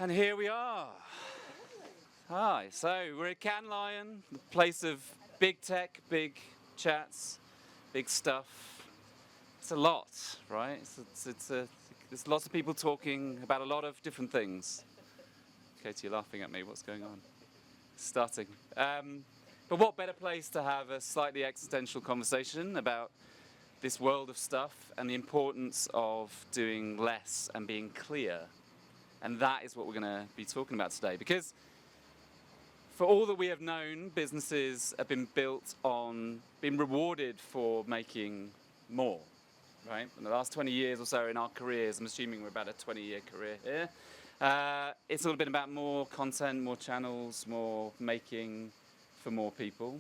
And here we are. Hi, so we're at Cannes Lion, the place of big tech, big chats, big stuff. It's a lot, right? There's lots of people talking about a lot of different things. Katie, you're laughing at me. What's going on? Starting. But what better place to have a slightly existential conversation about this world of stuff and the importance of doing less and being clear. And that is what we're going to be talking about today. Because for all that we have known, businesses have been built on being rewarded for making more, right? In the last 20 years or so in our careers, I'm assuming we're about a 20-year career here, it's all been about more content, more channels, more making for more people.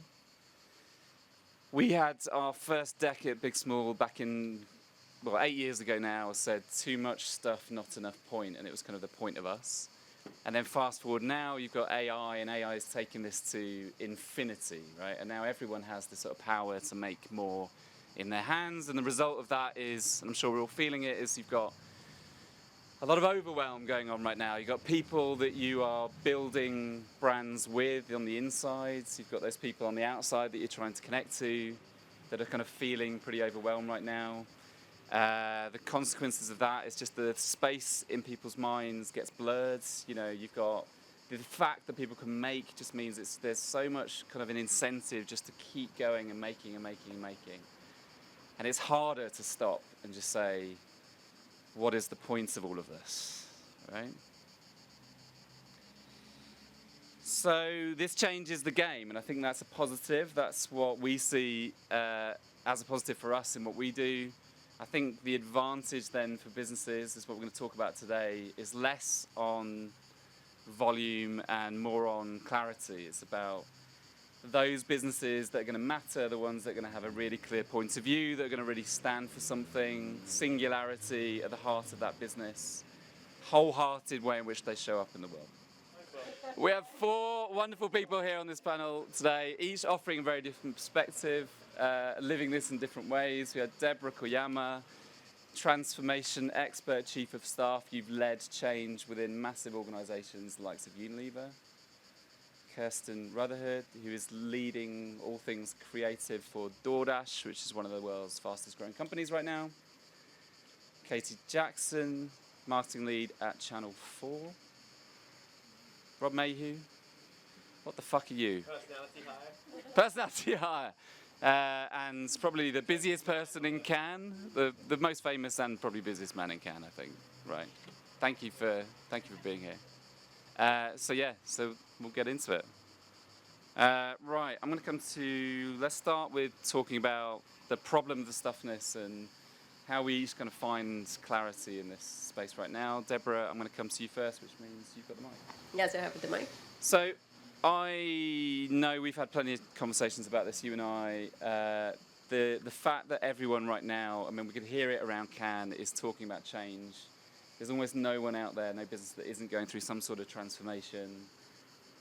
We had our first deck at BigSmall back in, 8 years ago now, said too much stuff, not enough point, and it was kind of the point of us. And then fast forward now, you've got AI, and AI is taking this to infinity, right? And now everyone has this sort of power to make more in their hands, and the result of that is, and I'm sure we're all feeling it, is you've got a lot of overwhelm going on right now. You've got people that you are building brands with on the inside, you've got those people on the outside that you're trying to connect to that are kind of feeling pretty overwhelmed right now. The consequences of that is just the space in people's minds gets blurred. You know, you've got the fact that people can make just means there's so much kind of an incentive just to keep going and making and making and making. And it's harder to stop and just say, what is the point of all of this, right? So this changes the game, and I think that's a positive. That's what we see as a positive for us in what we do. I think the advantage then for businesses, is what we're going to talk about today, is less on volume and more on clarity. It's about those businesses that are going to matter, the ones that are going to have a really clear point of view, that are going to really stand for something, singularity at the heart of that business, wholehearted way in which they show up in the world. We have 4 wonderful people here on this panel today, each offering a very different perspective, living this in different ways. We had Deborah Koyama, transformation expert, chief of staff. You've led change within massive organizations, the likes of Unilever. Kirsten Rutherford, who is leading all things creative for DoorDash, which is one of the world's fastest growing companies right now. Katie Jackson, marketing lead at Channel 4. Rob Mayhew, what the fuck are you? Personality hire. Personality hire. And probably the busiest person in Cannes, the most famous and probably busiest man in Cannes, I think. Right. Thank you for being here. So we'll get into it. Right, I'm going to come to, let's start with talking about the problem of the stuffness and how we each kind of find clarity in this space right now. Deborah, I'm going to come to you first, which means you've got the mic. Yes, I have the mic. So I know we've had plenty of conversations about this, you and I. The fact that everyone right now, I mean, we could hear it around Cannes, is talking about change. There's almost no one out there, no business that isn't going through some sort of transformation.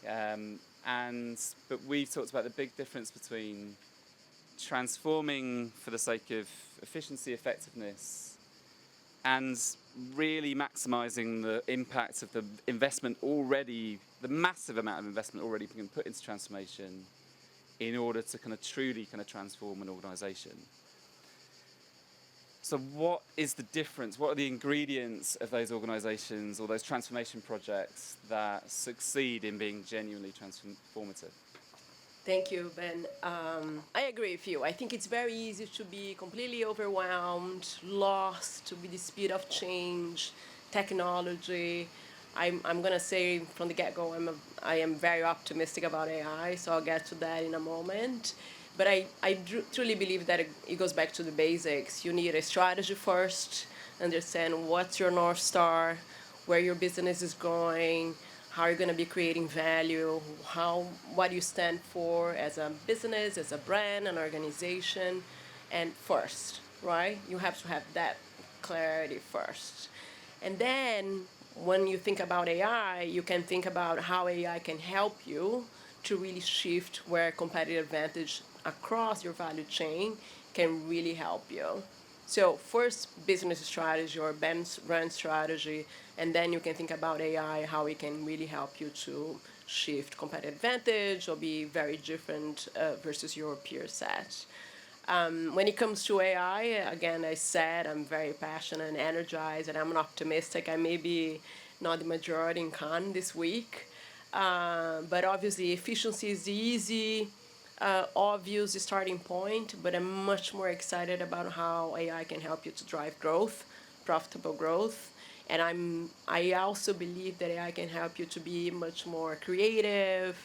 But we've talked about the big difference between transforming for the sake of efficiency, effectiveness, and really maximizing the impact of the investment already, the massive amount of investment already being put into transformation in order to kind of truly kind of transform an organization. So what is the difference? What are the ingredients of those organizations or those transformation projects that succeed in being genuinely transformative? Thank you, Ben. I agree with you. I think it's very easy to be completely overwhelmed, lost with the speed of change, technology. I'm going to say from the get-go, I am very optimistic about AI, so I'll get to that in a moment. But I truly believe that it goes back to the basics. You need a strategy first, understand what's your North Star, where your business is going, how you're going to be creating value, what you stand for as a business, as a brand, an organization, and first, right? You have to have that clarity first. And then when you think about AI, you can think about how AI can help you to really shift where competitive advantage across your value chain can really help you. So first, business strategy or brand strategy, and then you can think about AI, how it can really help you to shift competitive advantage or be very different versus your peer set. When it comes to AI, again, I said I'm very passionate and energized, and I'm an optimistic. I may be not the majority in Cannes this week, but obviously efficiency is the easy, obvious starting point. But I'm much more excited about how AI can help you to drive growth, profitable growth. And I also believe that AI can help you to be much more creative,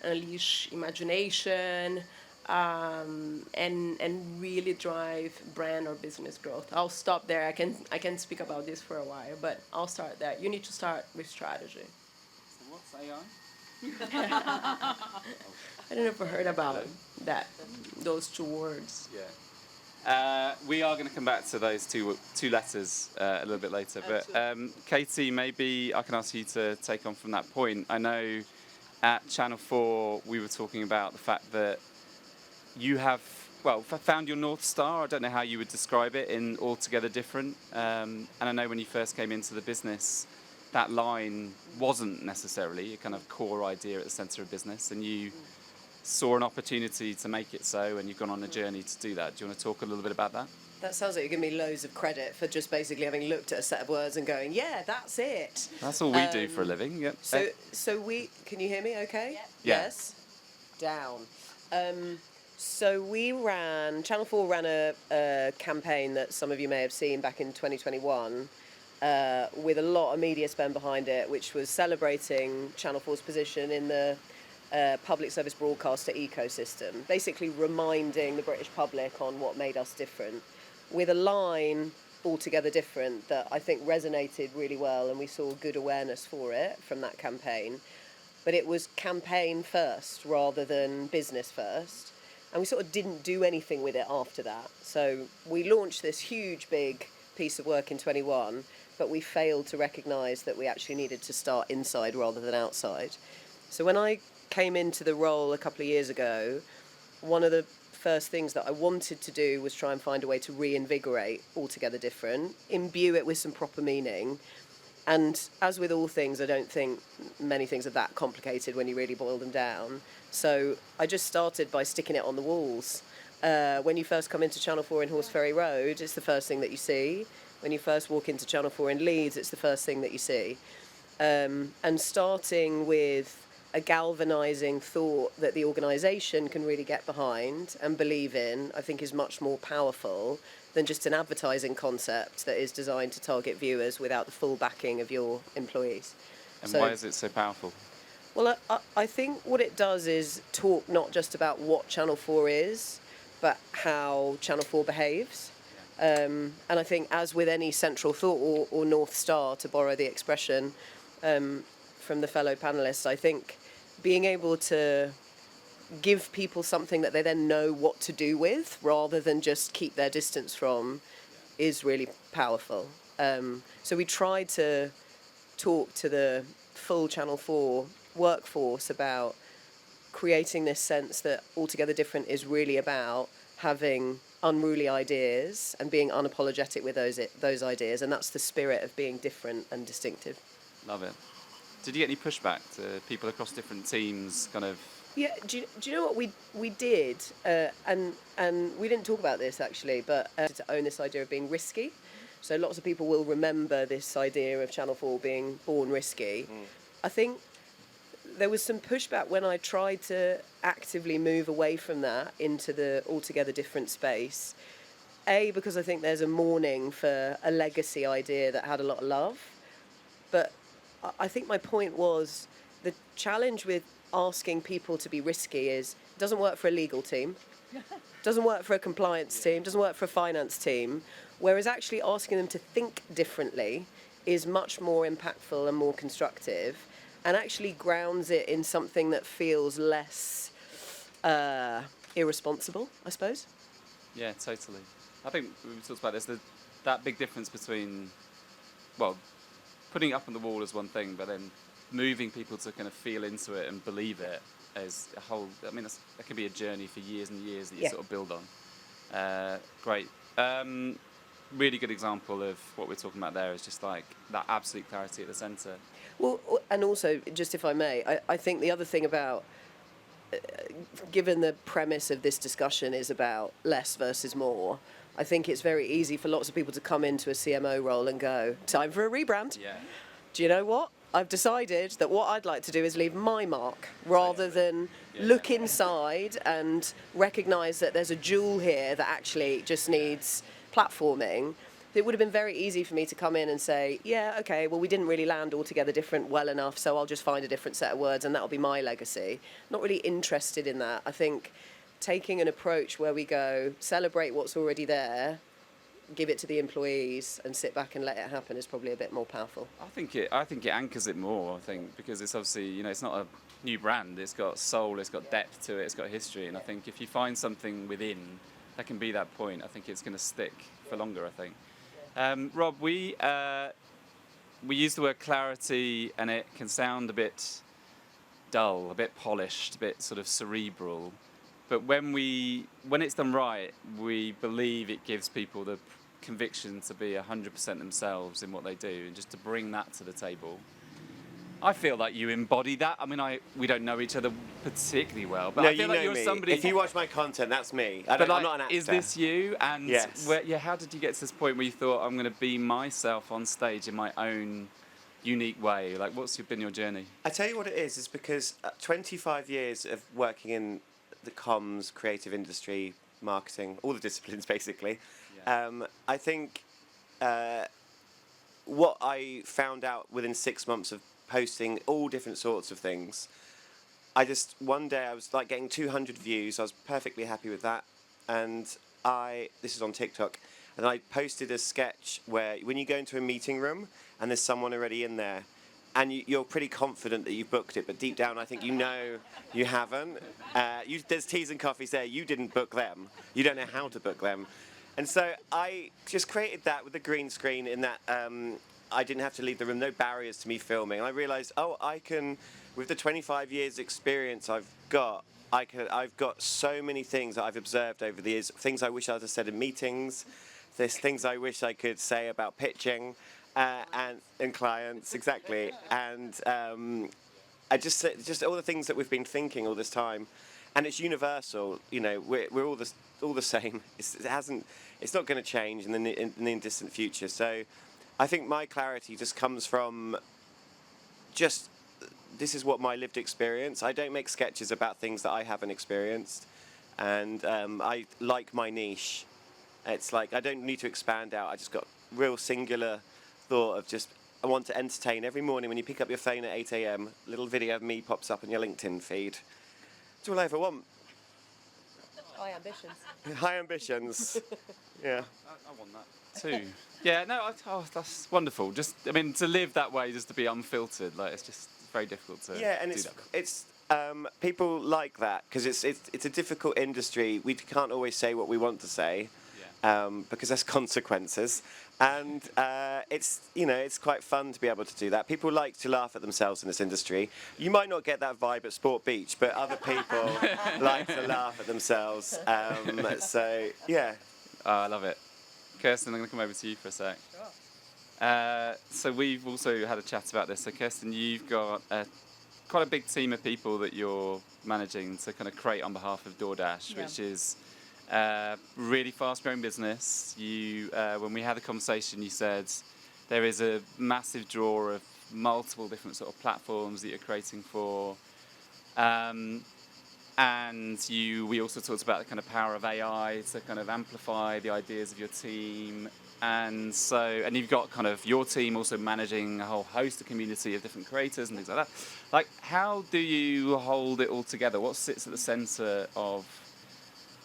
unleash imagination, and really drive brand or business growth. I'll stop there. I can speak about this for a while, but I'll start there. You need to start with strategy. So what's AI? I don't know if you heard about that, those two words. Yeah. We are going to come back to those two letters a little bit later, but Katie, maybe I can ask you to take on from that point. I know at Channel 4 we were talking about the fact that you have, well, found your North Star. I don't know how you would describe it in Altogether Different. And I know when you first came into the business, that line wasn't necessarily a kind of core idea at the centre of business, and you saw an opportunity to make it so, and you've gone on a journey to do that. Do you want to talk a little bit about that? That sounds like you're giving me loads of credit for just basically having looked at a set of words and going, yeah, that's it. That's all we do for a living. Yep. So we, can you hear me okay? Yep. Yeah. Yes? Down. So Channel 4 ran a campaign that some of you may have seen back in 2021 with a lot of media spend behind it, which was celebrating Channel 4's position in the public service broadcaster ecosystem, basically reminding the British public on what made us different, with a line altogether different that I think resonated really well, and we saw good awareness for it from that campaign. But it was campaign first rather than business first, and we sort of didn't do anything with it after that. So we launched this huge, big piece of work in 21, but we failed to recognise that we actually needed to start inside rather than outside. So when I came into the role a couple of years ago, one of the first things that I wanted to do was try and find a way to reinvigorate Altogether Different, imbue it with some proper meaning. And as with all things, I don't think many things are that complicated when you really boil them down. So I just started by sticking it on the walls. When you first come into Channel 4 in Horseferry Road, it's the first thing that you see. When you first walk into Channel 4 in Leeds, it's the first thing that you see. And starting with a galvanising thought that the organisation can really get behind and believe in, I think is much more powerful than just an advertising concept that is designed to target viewers without the full backing of your employees. And why is it so powerful? Well, I think what it does is talk not just about what Channel 4 is, but how Channel 4 behaves. And I think, as with any central thought or North Star, to borrow the expression from the fellow panellists, I think being able to give people something that they then know what to do with rather than just keep their distance from is really powerful. So we tried to talk to the full Channel 4 workforce about creating this sense that Altogether Different is really about having unruly ideas and being unapologetic with those ideas, and that's the spirit of being different and distinctive. Love it. Did you get any pushback to people across different teams kind of? Yeah, do you know what we did? And we didn't talk about this actually, but to own this idea of being risky. So lots of people will remember this idea of Channel 4 being born risky. I think there was some pushback when I tried to actively move away from that into the Altogether Different space. A, because I think there's a mourning for a legacy idea that had a lot of love. But I think my point was the challenge with asking people to be risky is it doesn't work for a legal team, doesn't work for a compliance team, doesn't work for a finance team, whereas actually asking them to think differently is much more impactful and more constructive and actually grounds it in something that feels less irresponsible, I suppose. Yeah, totally. I think we talked about this, that big difference between, well, putting it up on the wall is one thing, but then moving people to kind of feel into it and believe it is a whole, I mean, that can be a journey for years and years that you sort of build on. Great. really good example of what we're talking about there is just like that absolute clarity at the centre. Well, and also, just if I may, I think the other thing about, given the premise of this discussion is about less versus more, I think it's very easy for lots of people to come into a CMO role and go, time for a rebrand. Yeah. Do you know what? I've decided that what I'd like to do is leave my mark rather than look inside and recognise that there's a jewel here that actually just needs platforming. It would have been very easy for me to come in and say, yeah, okay, well, we didn't really land altogether different well enough, so I'll just find a different set of words and that'll be my legacy. Not really interested in that. I think taking an approach where we go, celebrate what's already there, give it to the employees and sit back and let it happen is probably a bit more powerful. I think it anchors it more. I think because it's obviously, you know, it's not a new brand. It's got soul. It's got depth to it. It's got history. And I think if you find something within that can be that point, I think it's going to stick for longer. I think. Rob, we use the word clarity, and it can sound a bit dull, a bit polished, a bit sort of cerebral. But when it's done right, we believe it gives people the conviction to be 100% themselves in what they do, and just to bring that to the table. I feel like you embody that. I mean, we don't know each other particularly well, but No, I feel like you're me. somebody. If you watch my content, that's me. But I'm not an actor. is this you? And yes. How did you get to this point where you thought, I'm going to be myself on stage in my own unique way? Like, what's been your journey? I tell you what it is because 25 years of working in the comms, creative industry, marketing, all the disciplines basically. Yeah. I think what I found out within 6 months of posting all different sorts of things, one day I was like getting 200 views. I was perfectly happy with that, and this is on TikTok, and I posted a sketch where when you go into a meeting room and there's someone already in there, and you're pretty confident that you've booked it, but deep down I think you know you haven't. There's teas and coffees there. You didn't book them. You don't know how to book them. And so I just created that with a green screen in that I didn't have to leave the room, no barriers to me filming. And I realised, I can, with the 25 years experience I've got so many things that I've observed over the years, things I wish I'd have said in meetings, there's things I wish I could say about pitching, and clients, exactly. And I just all the things that we've been thinking all this time, and it's universal. You know, we're all the same. It's not going to change in the distant future. So, I think my clarity just comes from this is what my lived experience. I don't make sketches about things that I haven't experienced, and I like my niche. It's like I don't need to expand out. I just got real singular thought of just I want to entertain every morning when you pick up your phone at 8 a.m. A little video of me pops up on your LinkedIn feed. That's all I ever want. High ambitions. High ambitions. Yeah. I want that too. Yeah, no, that's wonderful. Just, I mean, to live that way, just to be unfiltered, like it's just very difficult to. Yeah, and it's people like that because it's a difficult industry. We can't always say what we want to say. Because there's consequences, and it's quite fun to be able to do that. People like to laugh at themselves in this industry. You might not get that vibe at Sport Beach, but other people like to laugh at themselves. So yeah. I love it. Kirsten, I'm going to come over to you for a sec. Sure. So we've also had a chat about this. So Kirsten, you've got quite a big team of people that you're managing to kind of create on behalf of DoorDash, which is really fast-growing business. You, when we had the conversation, you said there is a massive draw of multiple different sort of platforms that you're creating for, and we also talked about the kind of power of AI to kind of amplify the ideas of your team, and you've got kind of your team also managing a whole host of community of different creators and things like that. Like, how do you hold it all together? What sits at the centre of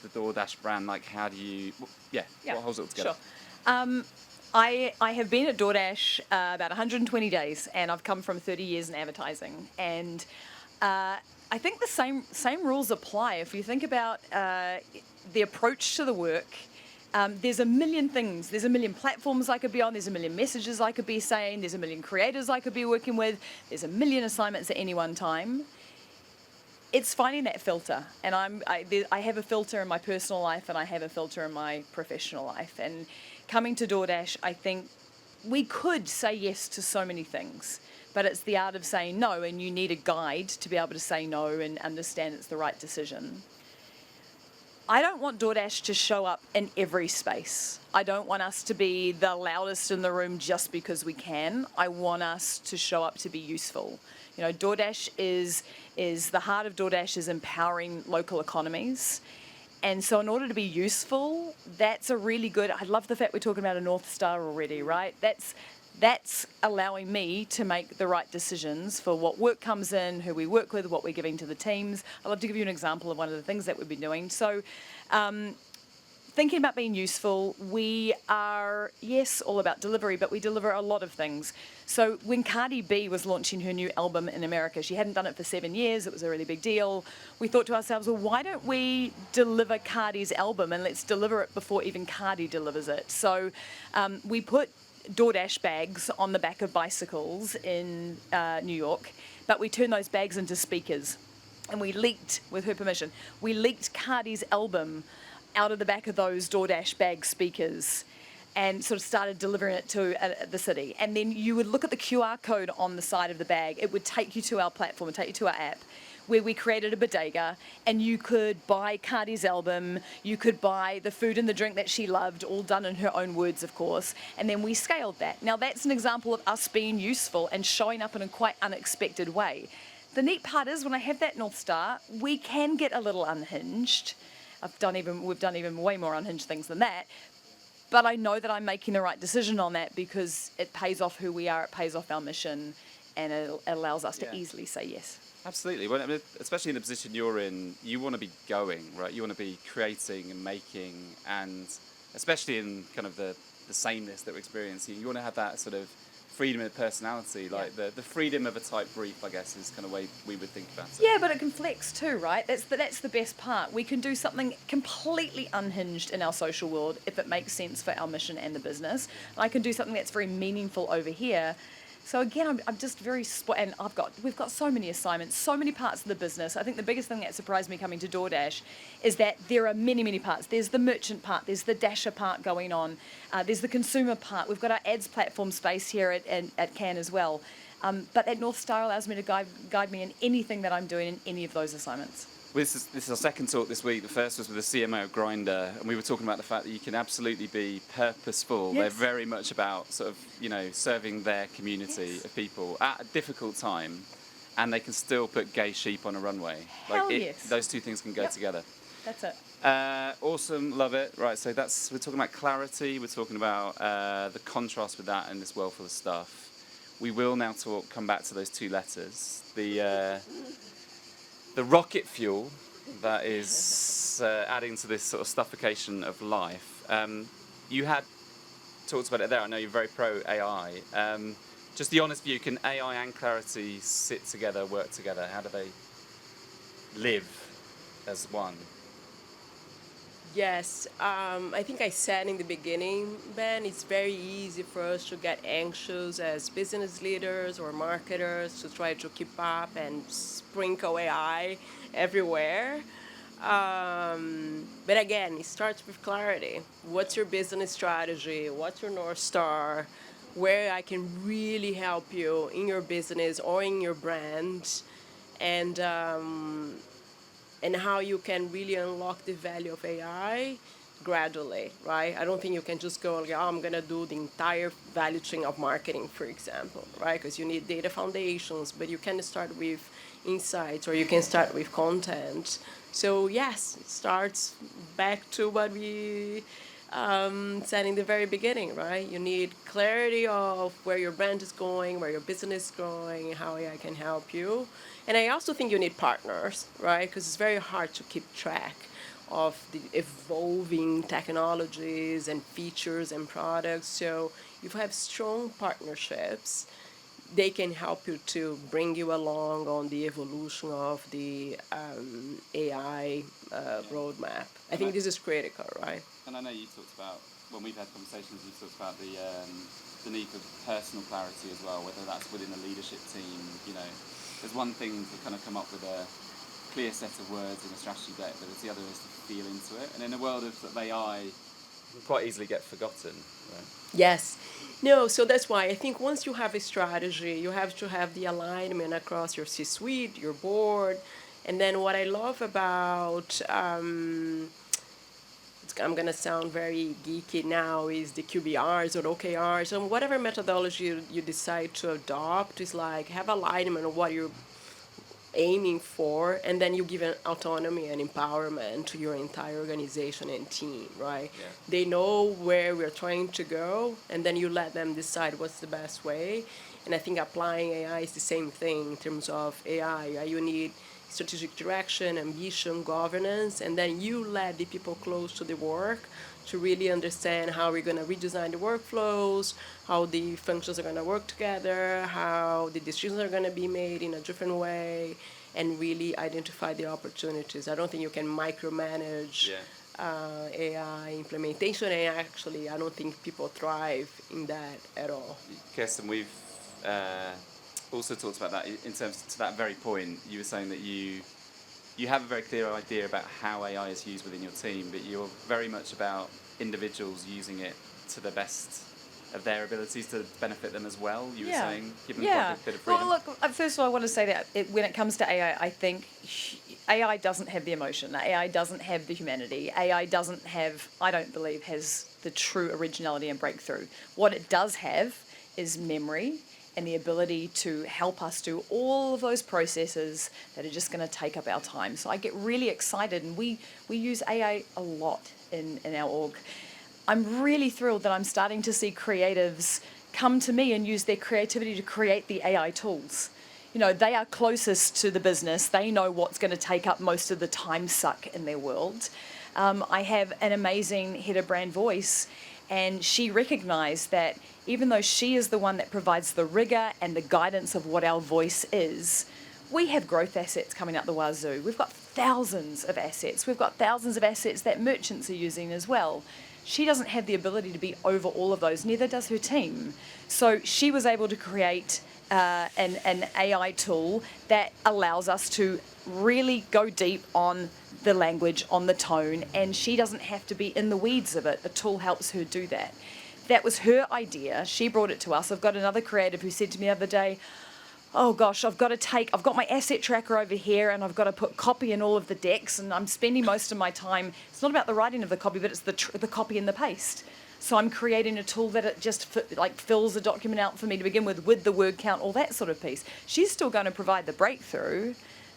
the DoorDash brand? Like, how do you, what holds it all together? Sure. I have been at DoorDash about 120 days, and I've come from 30 years in advertising. And I think the same rules apply. If you think about the approach to the work, there's a million things. There's a million platforms I could be on. There's a million messages I could be saying. There's a million creators I could be working with. There's a million assignments at any one time. It's finding that filter, and I have a filter in my personal life, and I have a filter in my professional life. And coming to DoorDash, I think we could say yes to so many things, but it's the art of saying no, and you need a guide to be able to say no and understand it's the right decision. I don't want DoorDash to show up in every space. I don't want us to be the loudest in the room just because we can. I want us to show up to be useful. You know, DoorDash is the heart of DoorDash is empowering local economies. And so in order to be useful, that's a really good, I love the fact we're talking about a North Star already, right? That's allowing me to make the right decisions for what work comes in, who we work with, what we're giving to the teams. I'd love to give you an example of one of the things that we've been doing. So thinking about being useful, we are, yes, all about delivery, but we deliver a lot of things. So when Cardi B was launching her new album in America, she hadn't done it for 7 years, it was a really big deal. We thought to ourselves, well, why don't we deliver Cardi's album and let's deliver it before even Cardi delivers it? So we put DoorDash bags on the back of bicycles in New York, but we turned those bags into speakers. And we leaked, with her permission, we leaked Cardi's album out of the back of those DoorDash bag speakers and sort of started delivering it to the city. And then you would look at the QR code on the side of the bag. It would take you to our platform, take you to our app, where we created a bodega, and you could buy Cardi's album, you could buy the food and the drink that she loved, all done in her own words, of course, and then we scaled that. Now that's an example of us being useful and showing up in a quite unexpected way. The neat part is when I have that North Star, we can get a little unhinged. We've done even way more unhinged things than that. But I know that I'm making the right decision on that because it pays off who we are, it pays off our mission, and it allows us to easily say yes. Absolutely. Well, I mean, especially in the position you're in, you want to be going, right? You want to be creating and making, and especially in kind of the sameness that we're experiencing, you want to have that sort of freedom of personality, like the freedom of a tight brief, I guess, is kind of way we would think about it. Yeah, but it can flex too, right? That's the best part. We can do something completely unhinged in our social world if it makes sense for our mission and the business. And I can do something that's very meaningful over here. So again, I'm just very and we've got so many assignments, so many parts of the business. I think the biggest thing that surprised me coming to DoorDash is that there are many, many parts. There's the merchant part, there's the Dasher part going on, there's the consumer part. We've got our ads platform space here at Cannes as well. But that North Star allows me to guide me in anything that I'm doing in any of those assignments. Well, this is our second talk this week. The first was with the CMO of Grindr, and we were talking about the fact that you can absolutely be purposeful. Yes. They're very much about sort of, serving their community of people at a difficult time, and they can still put gay sheep on a runway. Hell yes. Those two things can go together. That's it. Awesome, love it. Right, so we're talking about clarity. We're talking about the contrast with that in this world full of stuff. We will now come back to those two letters. The rocket fuel that is adding to this sort of stuffocation of life. You had talked about it there. I know you're very pro AI. Just the honest view, can AI and clarity sit together, work together? How do they live as one? Yes, I think I said in the beginning, Ben, it's very easy for us to get anxious as business leaders or marketers to try to keep up and sprinkle AI everywhere. But again, it starts with clarity. What's your business strategy? What's your North Star? Where I can really help you in your business or in your brand, and how you can really unlock the value of AI gradually, right? I don't think you can just go, I'm going to do the entire value chain of marketing, for example, right? Because you need data foundations, but you can start with insights or you can start with content. So yes, it starts back to what we said in the very beginning, right? You need clarity of where your brand is going, where your business is going, how AI can help you. And I also think you need partners, right? Because it's very hard to keep track of the evolving technologies and features and products. So if you have strong partnerships, they can help you to bring you along on the evolution of the AI roadmap. I think this is critical, right? And I know you talked about, when we've had conversations, you talked about the need for personal clarity as well, whether that's within the leadership team. There's one thing to kind of come up with a clear set of words in a strategy deck, but the other is to feel into it. And in a world of AI, quite easily get forgotten. Right? Yes. No, so that's why I think once you have a strategy, you have to have the alignment across your C-suite, your board, and then what I love about I'm gonna sound very geeky now is the QBRs or OKRs and whatever methodology you decide to adopt is like have alignment on what you're aiming for, and then you give an autonomy and empowerment to your entire organization and team, right? Yeah. They know where we're trying to go, and then you let them decide what's the best way. And I think applying AI is the same thing in terms of AI. You need strategic direction, ambition, governance, and then you let the people close to the work to really understand how we're going to redesign the workflows, how the functions are going to work together, how the decisions are going to be made in a different way, and really identify the opportunities. I don't think you can micromanage AI implementation, and actually, I don't think people thrive in that at all. Kirsten, we've also talked about that in terms to that very point. You were saying that you have a very clear idea about how AI is used within your team, but you're very much about individuals using it to the best of their abilities to benefit them as well. You were saying, give them quite a bit of freedom. Well, look, first of all, I want to say that when it comes to AI, I think AI doesn't have the emotion. AI doesn't have the humanity. AI doesn't have, I don't believe, has the true originality and breakthrough. What it does have is memory and the ability to help us do all of those processes that are just going to take up our time. So I get really excited, and we use AI a lot in our org. I'm really thrilled that I'm starting to see creatives come to me and use their creativity to create the AI tools. You know, they are closest to the business. They know what's going to take up most of the time suck in their world. I have an amazing head of brand voice, and she recognized that even though she is the one that provides the rigor and the guidance of what our voice is, we have growth assets coming out the wazoo. We've got thousands of assets. We've got thousands of assets that merchants are using as well. She doesn't have the ability to be over all of those, neither does her team. So she was able to create an AI tool that allows us to really go deep on the language, on the tone, and she doesn't have to be in the weeds of it. The tool helps her do that. That was her idea. She brought it to us. I've got another creative who said to me the other day, oh gosh, I've got my asset tracker over here, and I've got to put copy in all of the decks, and I'm spending most of my time, it's not about the writing of the copy, but it's the copy and the paste. So I'm creating a tool that it just fills the document out for me to begin with the word count, all that sort of piece. She's still going to provide the breakthrough,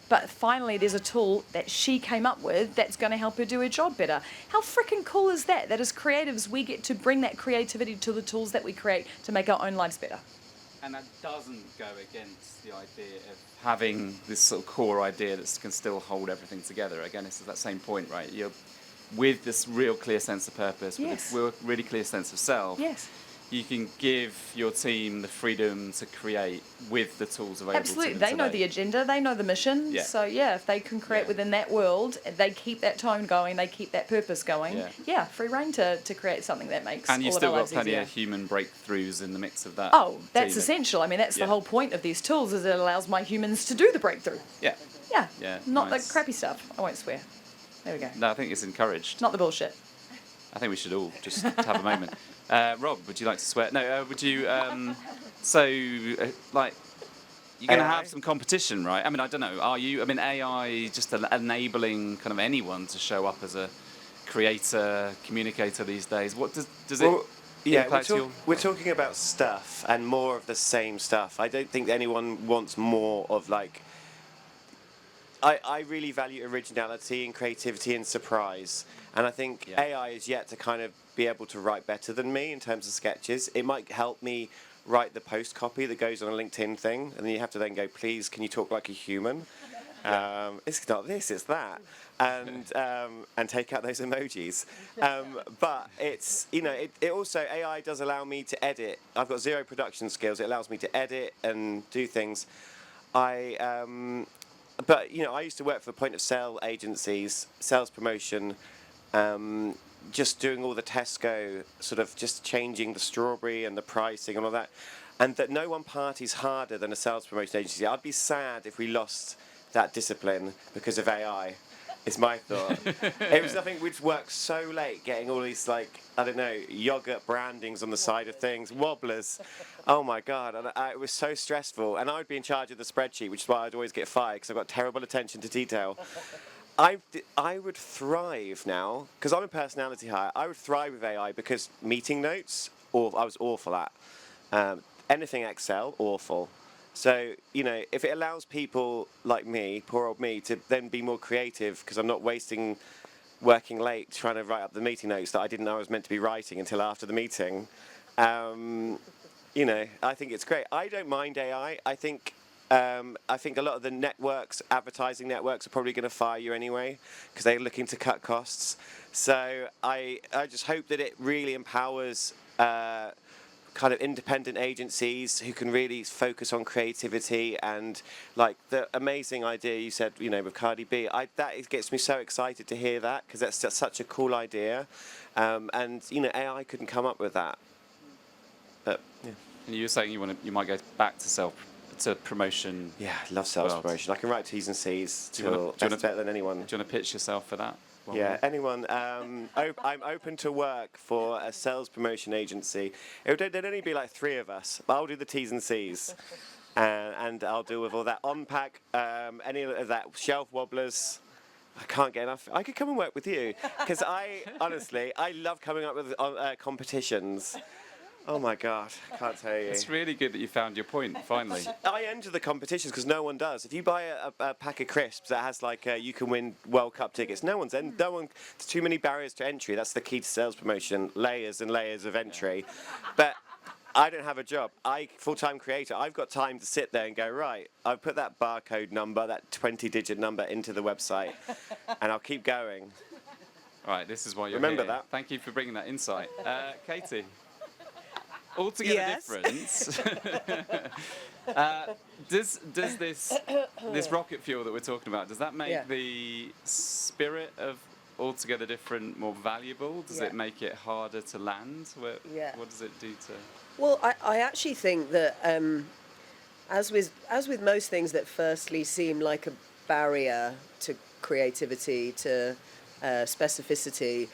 but finally there's a tool that she came up with that's going to help her do her job better. How freaking cool is that? That as creatives, we get to bring that creativity to the tools that we create to make our own lives better. And that doesn't go against the idea of having this sort of core idea that can still hold everything together. Again, it's that same point, right? You're with this real clear sense of purpose, with a really clear sense of self. Yes. You can give your team the freedom to create with the tools available Absolutely. to them They know today. the agenda, they know the mission. Yeah. So, if they can create within that world, they keep that tone going, they keep that purpose going. Yeah. Free reign to create something that makes And you've all still of our got lives plenty easier. of human breakthroughs in the mix of that. Oh, that's team. essential. I mean, that's the Yeah. whole point of these tools, is it allows my humans to do the breakthrough. Yeah. Yeah. Not nice. the crappy stuff. I won't swear. There we go. No, I think it's encouraged. Not the bullshit. I think we should all just have a moment. Rob, would you like to swear? No, would you? You're going to have some competition, right? I mean, I don't know. Are you? I mean, AI just enabling kind of anyone to show up as a creator, communicator these days. What does it? Yeah, impact your... we're talking about stuff and more of the same stuff. I don't think anyone wants more of I really value originality and creativity and surprise. And I think AI is yet to kind of be able to write better than me in terms of sketches. It might help me write the post copy that goes on a LinkedIn thing, and then you have to then go, please, can you talk like a human? It's not this, it's that. And take out those emojis. But it's, it also, AI does allow me to edit. I've got zero production skills. It allows me to edit and do things. But I used to work for point of sale agencies, sales promotion, just doing all the Tesco, sort of just changing the strawberry and the pricing and all that. And that no one parties harder than a sales promotion agency. I'd be sad if we lost that discipline because of AI. Is my thought. It was nothing. We'd worked so late getting all these I don't know, yogurt brandings on the side of things, wobblers. Oh my god! And it was so stressful. And I would be in charge of the spreadsheet, which is why I'd always get fired because I've got terrible attention to detail. I would thrive now because I'm a personality hire. I would thrive with AI because meeting notes, or I was awful at. Anything Excel, awful. So, if it allows people like me, poor old me, to then be more creative because I'm not wasting working late trying to write up the meeting notes that I didn't know I was meant to be writing until after the meeting, I think it's great. I don't mind AI. I think a lot of the networks, advertising networks, are probably going to fire you anyway because they're looking to cut costs. So I just hope that it really empowers kind of independent agencies who can really focus on creativity and the amazing idea you said, with Cardi B. It gets me so excited to hear that because that's just such a cool idea, and AI couldn't come up with that. But yeah. And you were saying you might go back to promotion. Yeah, I love sales promotion. I can write T's and C's better than anyone. Do you want to pitch yourself for that? Yeah, anyone. I'm open to work for a sales promotion agency. There'd only be 3 of us, but I'll do the T's and C's, and I'll deal with all that on-pack, any of that shelf wobblers. I can't get enough. I could come and work with you because I love coming up with competitions. Oh my God, I can't tell you. It's really good that you found your point, finally. I enter the competitions because no one does. If you buy a pack of crisps that has you can win World Cup tickets, no one. There's too many barriers to entry. That's the key to sales promotion, layers and layers of entry. But I don't have a job. Full-time creator, I've got time to sit there and go, right, I've put that barcode number, that 20-digit number into the website, and I'll keep going. Right, this is why you're Remember here. that. Thank you for bringing that insight. Katie? Altogether Yes. different. Does this rocket fuel that we're talking about, does that make the spirit of Altogether Different more valuable? Does it make it harder to land? What does it do to... Well, I actually think that as with most things that firstly seem like a barrier to creativity, to specificity,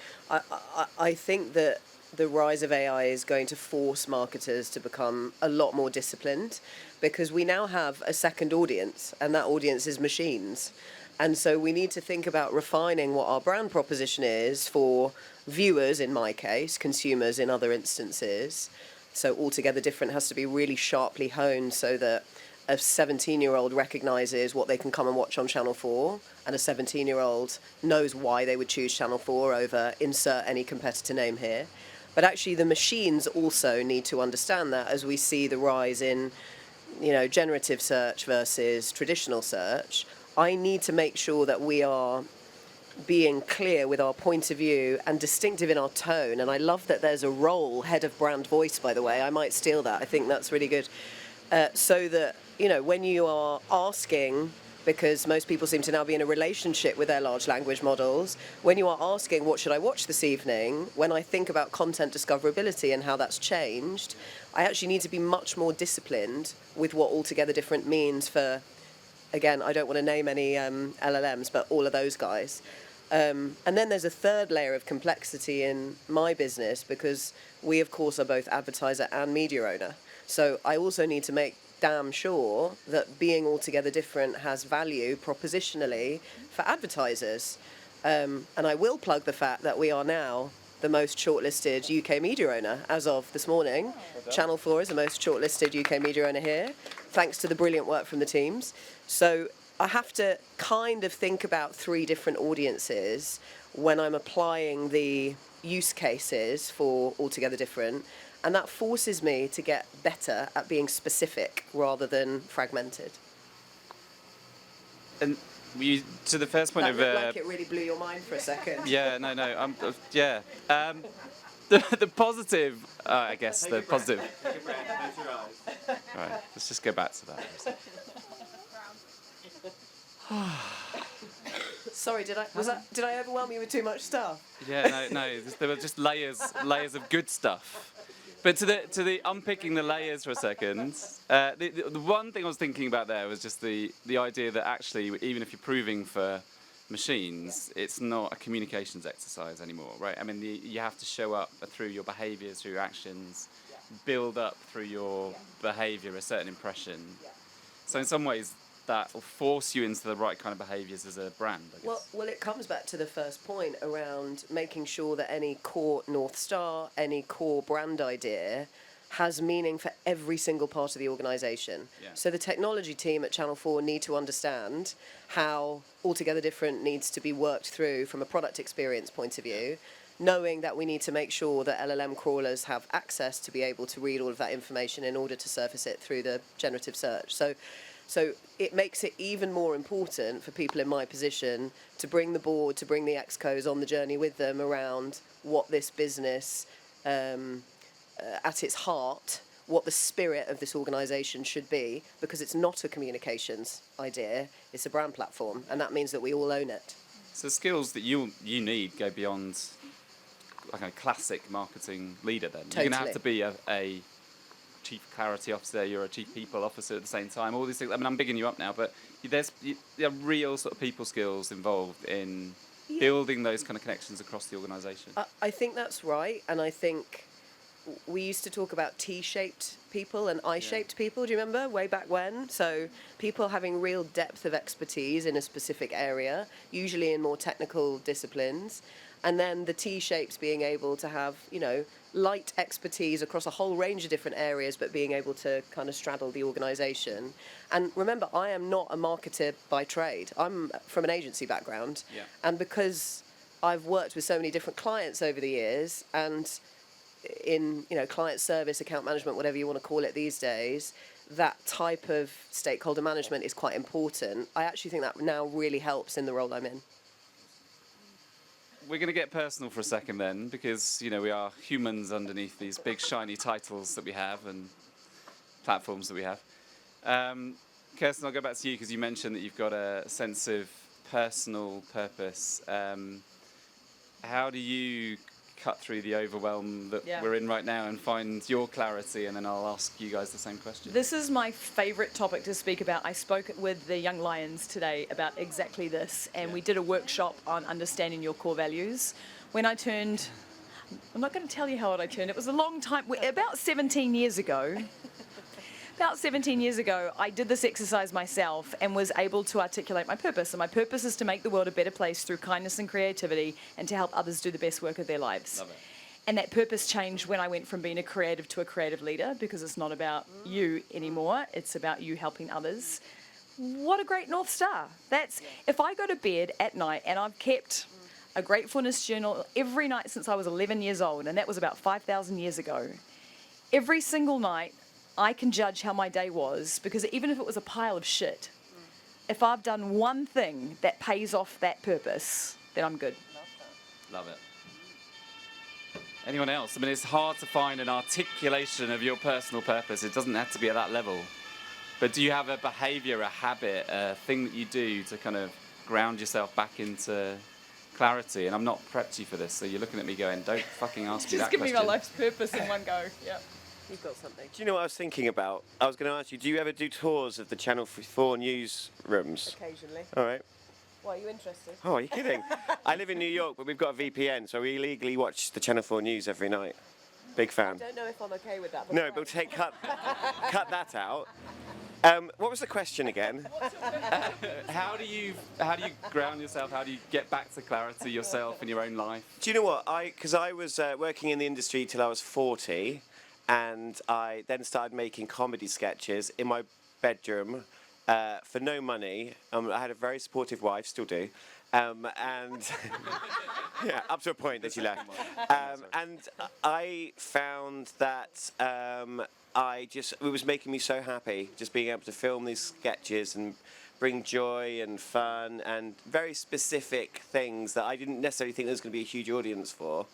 I think that the rise of AI is going to force marketers to become a lot more disciplined because we now have a second audience, and that audience is machines. And so we need to think about refining what our brand proposition is for viewers, in my case, consumers in other instances. So Altogether Different has to be really sharply honed so that a 17-year-old recognises what they can come and watch on Channel 4, and a 17-year-old knows why they would choose Channel 4 over insert any competitor name here. But actually the machines also need to understand that as we see the rise in, generative search versus traditional search. I need to make sure that we are being clear with our point of view and distinctive in our tone. And I love that there's a role, head of brand voice, by the way. I might steal that. I think that's really good. So that, when you are asking, because most people seem to now be in a relationship with their large language models, when you are asking, what should I watch this evening? When I think about content discoverability and how that's changed, I actually need to be much more disciplined with what Altogether Different means for, again, I don't want to name any LLMs, but all of those guys. And then there's a third layer of complexity in my business because we, of course, are both advertiser and media owner. So I also need to make damn sure that being Altogether Different has value propositionally for advertisers. And I will plug the fact that we are now the most shortlisted UK media owner as of this morning. Channel 4 is the most shortlisted UK media owner here, thanks to the brilliant work from the teams. So I have to kind of think about 3 different audiences when I'm applying the use cases for Altogether Different, and that forces me to get better at being specific rather than fragmented. And to the first point That of... looked like it really blew your mind for a second. Yeah, no. The positive, I guess, the positive... Take a breath, close your eyes. Right, let's just go back to that. Sorry, did I overwhelm you with too much stuff? Yeah, no. There were just layers of good stuff. But to the unpicking the layers for a second, the one thing I was thinking about there was just the idea that actually, even if you're proving for machines, it's not a communications exercise anymore, right? I mean, you have to show up through your behaviours, through your actions, build up through your behaviour a certain impression. So in some ways, that will force you into the right kind of behaviours as a brand, I guess. Well, it comes back to the first point around making sure that any core North Star, any core brand idea has meaning for every single part of the organisation. Yeah. So the technology team at Channel 4 need to understand how Altogether Different needs to be worked through from a product experience point of view, knowing that we need to make sure that LLM crawlers have access to be able to read all of that information in order to surface it through the generative search. So it makes it even more important for people in my position to bring the board, to bring the excos on the journey with them around what this business, at its heart, what the spirit of this organisation should be, because it's not a communications idea, it's a brand platform, and that means that we all own it. So the skills that you need go beyond like a classic marketing leader then. Totally. You're going to have to be a chief clarity officer, you're a chief people officer at the same time, all these things. I mean, I'm bigging you up now, but there are real sort of people skills involved in building those kind of connections across the organisation. I think that's right, and I think we used to talk about T-shaped people and I-shaped people, do you remember, way back when? So people having real depth of expertise in a specific area, usually in more technical disciplines, and then the T-shapes being able to have, light expertise across a whole range of different areas, but being able to kind of straddle the organisation. And remember, I am not a marketer by trade. I'm from an agency background, and because I've worked with so many different clients over the years, and in client service, account management, whatever you want to call it these days, that type of stakeholder management is quite important. I actually think that now really helps in the role I'm in. We're going to get personal for a second then, because we are humans underneath these big shiny titles that we have and platforms that we have. Kirsten, I'll go back to you because you mentioned that you've got a sense of personal purpose. How do you cut through the overwhelm that we're in right now and find your clarity, and then I'll ask you guys the same question. This is my favourite topic to speak about. I spoke with the Young Lions today about exactly this, and we did a workshop on understanding your core values. When I turned, I'm not going to tell you how old I turned, it was a long time, about 17 years ago. About 17 years ago, I did this exercise myself and was able to articulate my purpose. And my purpose is to make the world a better place through kindness and creativity and to help others do the best work of their lives. Love it. And that purpose changed when I went from being a creative to a creative leader, because it's not about you anymore, it's about you helping others. What a great North Star. That's, if I go to bed at night, and I've kept a gratefulness journal every night since I was 11 years old, and that was about 5,000 years ago. Every single night, I can judge how my day was, because even if it was a pile of shit, if I've done one thing that pays off that purpose, then I'm good. Love it. Anyone else? I mean, it's hard to find an articulation of your personal purpose. It doesn't have to be at that level. But do you have a behaviour, a habit, a thing that you do to kind of ground yourself back into clarity? And I'm not prepped you for this, so you're looking at me going, don't fucking ask me that Just give question. me my life's purpose in one go. Yeah. You've got something. Do you know what I was thinking about? I was going to ask you, do you ever do tours of the Channel 4 newsrooms? Occasionally. All right. Why, are you interested? Oh, are you kidding? I live in New York, but we've got a VPN, so we illegally watch the Channel 4 news every night. Big fan. I don't know if I'm okay with that. But No, but cut that out. What was the question again? How do you ground yourself? How do you get back to clarity yourself in your own life? Do you know what? Because I was working in the industry till I was 40, and I then started making comedy sketches in my bedroom for no money. I had a very supportive wife, still do. And yeah, up to a point that she left. And I found that it was making me so happy, just being able to film these sketches and bring joy and fun and very specific things that I didn't necessarily think there was going to be a huge audience for.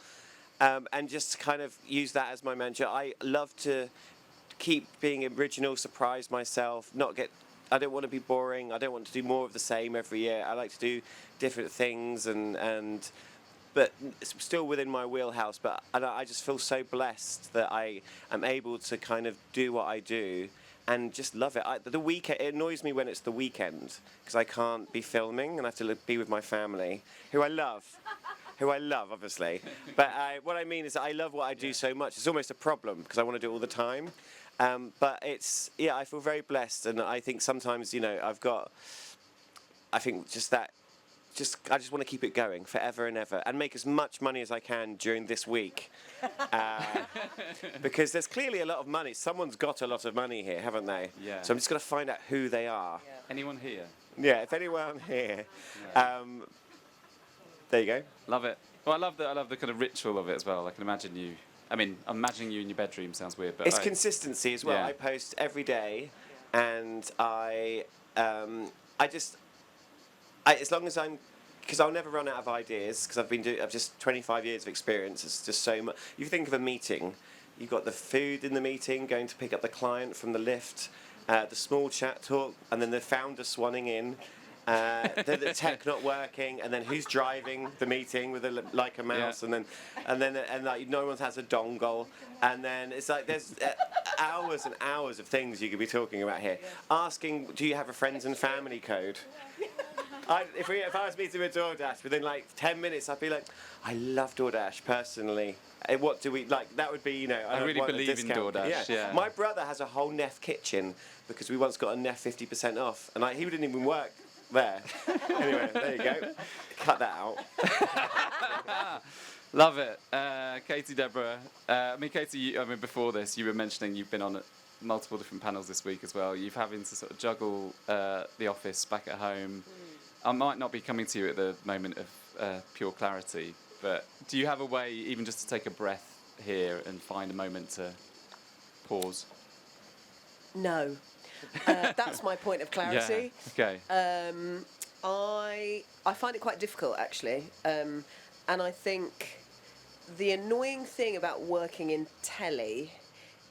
And just kind of use that as my mantra. I love to keep being original, surprise myself, I don't want to be boring. I don't want to do more of the same every year. I like to do different things, but it's still within my wheelhouse. But I just feel so blessed that I am able to kind of do what I do and just love it. The weekend, it annoys me when it's the weekend because I can't be filming and I have to be with my family, who I love, obviously. But what I mean is that I love what I do so much. It's almost a problem because I want to do it all the time. But I feel very blessed, and I think sometimes, I think I just want to keep it going forever and ever and make as much money as I can during this week. Because there's clearly a lot of money. Someone's got a lot of money here, haven't they? Yeah. So I'm just going to find out who they are. Yeah. Anyone here? Yeah, if anyone here. There you go. Love it. Well, I love the kind of ritual of it as well. I can imagine you. I mean, imagining you in your bedroom sounds weird, but It's consistency as well. Yeah. I post every day, and as long as because I'll never run out of ideas, because I've just 25 years of experience. It's just so much. You think of a meeting, you've got the food in the meeting, going to pick up the client from the lift, the small chat talk, and then the founder swanning in, the tech not working, and then who's driving the meeting with a mouse, Yeah. and then no one has a dongle, and then it's like there's hours and hours of things you could be talking about here. Asking, do you have a friends and family code? If I was meeting with DoorDash, within like 10 minutes, I'd be like, I love DoorDash personally. What do we like? That would be, I really want a believe in discount. DoorDash, yeah. My brother has a whole Neff kitchen because we once got a Neff 50% off, and he didn't even work there. Anyway, there you go. Cut that out. Love it. Katie, Deborah. Katie, before this, you were mentioning you've been on multiple different panels this week as well. You've having to sort of juggle the office back at home. I might not be coming to you at the moment of pure clarity, but do you have a way, even just to take a breath here and find a moment to pause? No. That's my point of clarity. Yeah. Okay. I find it quite difficult, actually. And I think the annoying thing about working in telly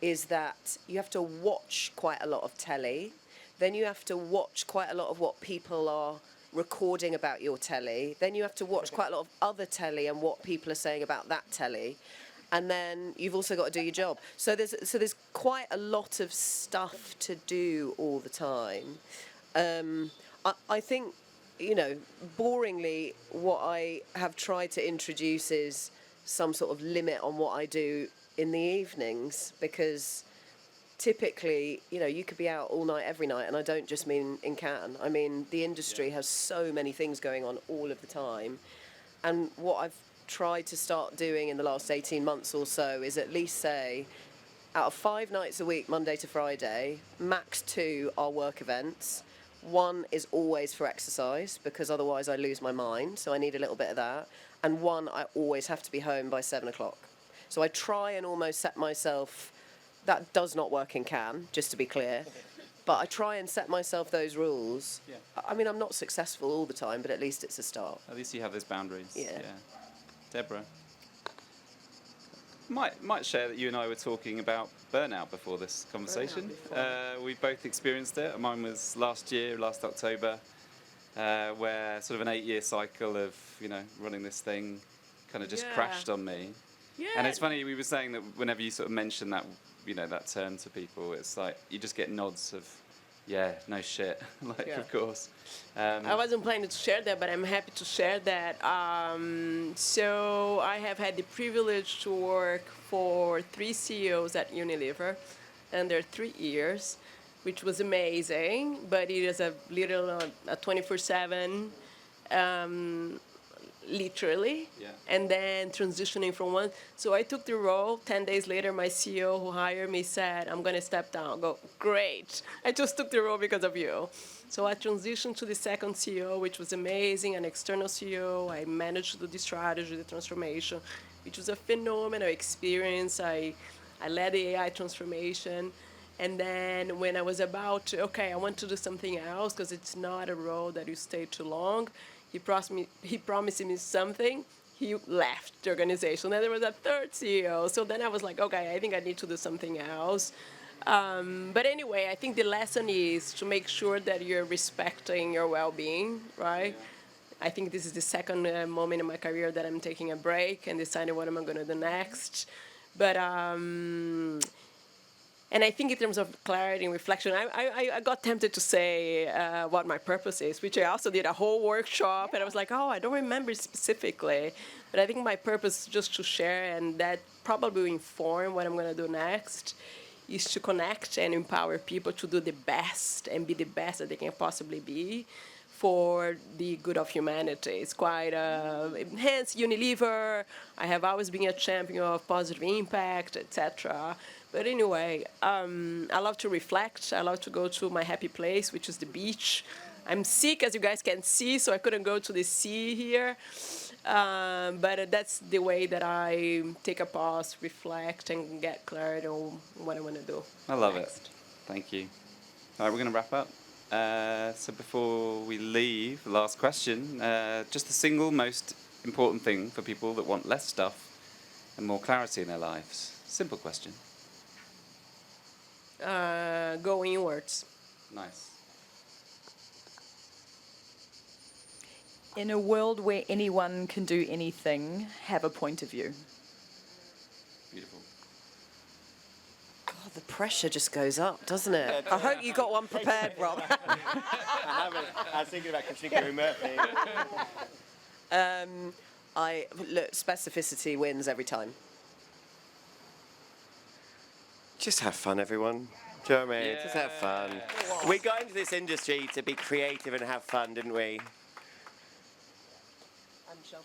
is that you have to watch quite a lot of telly. Then you have to watch quite a lot of what people are recording about your telly. Then you have to watch quite a lot of other telly and what people are saying about that telly. And then you've also got to do your job. So there's quite a lot of stuff to do all the time. I think, boringly, what I have tried to introduce is some sort of limit on what I do in the evenings, because typically, you could be out all night, every night, and I don't just mean in Cannes. I mean, the industry has so many things going on all of the time. And what I've tried to start doing in the last 18 months or so is at least say, out of 5 nights a week, Monday to Friday, max 2 are work events. 1 is always for exercise, because otherwise I lose my mind, so I need a little bit of that. And 1, I always have to be home by 7 o'clock. So I try and almost set myself, that does not work in Cannes, just to be clear, but I try and set myself those rules. Yeah. I mean, I'm not successful all the time, but at least it's a start. At least you have those boundaries. Yeah. Deborah. Might share that you and I were talking about burnout before this conversation. We both experienced it. Mine was last October, where sort of an 8-year cycle of running this thing kind of just crashed on me. Yeah. And it's funny, we were saying that whenever you sort of mention that that term to people, it's like you just get nods of, yeah, no shit, of course. I wasn't planning to share that, but I'm happy to share that. So I have had the privilege to work for 3 CEOs at Unilever under 3 years, which was amazing, but it is a 24/7, literally. Yeah. And then transitioning from one. So I took the role. 10 days later, my CEO who hired me said, I'm going to step down. I go, great. I just took the role because of you. So I transitioned to the second CEO, which was amazing, an external CEO. I managed to do the strategy, the transformation, which was a phenomenal experience. I led the AI transformation. And then when I was about to, I want to do something else because it's not a role that you stay too long, he promised me something. He left the organization. Then there was a third CEO. So then I was like, I think I need to do something else. But anyway, I think the lesson is to make sure that you're respecting your well-being, right? Yeah. I think this is the second moment in my career that I'm taking a break and deciding what am I going to do next. But And I think in terms of clarity and reflection, I got tempted to say what my purpose is, which I also did a whole workshop, and I was like, oh, I don't remember specifically. But I think my purpose is just to share, and that probably will inform what I'm going to do next, is to connect and empower people to do the best and be the best that they can possibly be for the good of humanity. It's quite, hence Unilever. I have always been a champion of positive impact, etc. But anyway, I love to reflect. I love to go to my happy place, which is the beach. I'm sick, as you guys can see, so I couldn't go to the sea here. But that's the way that I take a pause, reflect, and get clarity on what I want to do. I love next. it. Thank you. All right, we're going to wrap up. So before we leave, the last question, just the single most important thing for people that want less stuff and more clarity in their lives. Simple question. Go inwards. Nice. In a world where anyone can do anything, have a point of view. Beautiful. God, the pressure just goes up, doesn't it? I hope you got one prepared, Rob. I was thinking about Katrina Murphy. Look, specificity wins every time. Just have fun, everyone. Do you know what I mean? Yeah. Just have fun. We got into this industry to be creative and have fun, didn't we?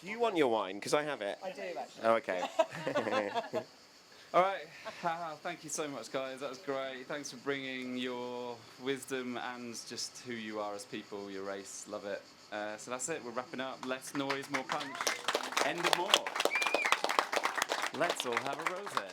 Do you want your wine? Because I have it. I do, actually. Oh, okay. All right. Thank you so much, guys. That was great. Thanks for bringing your wisdom and just who you are as people, your race. Love it. So that's it. We're wrapping up. Less noise, more punch. End of more. Let's all have a rosé.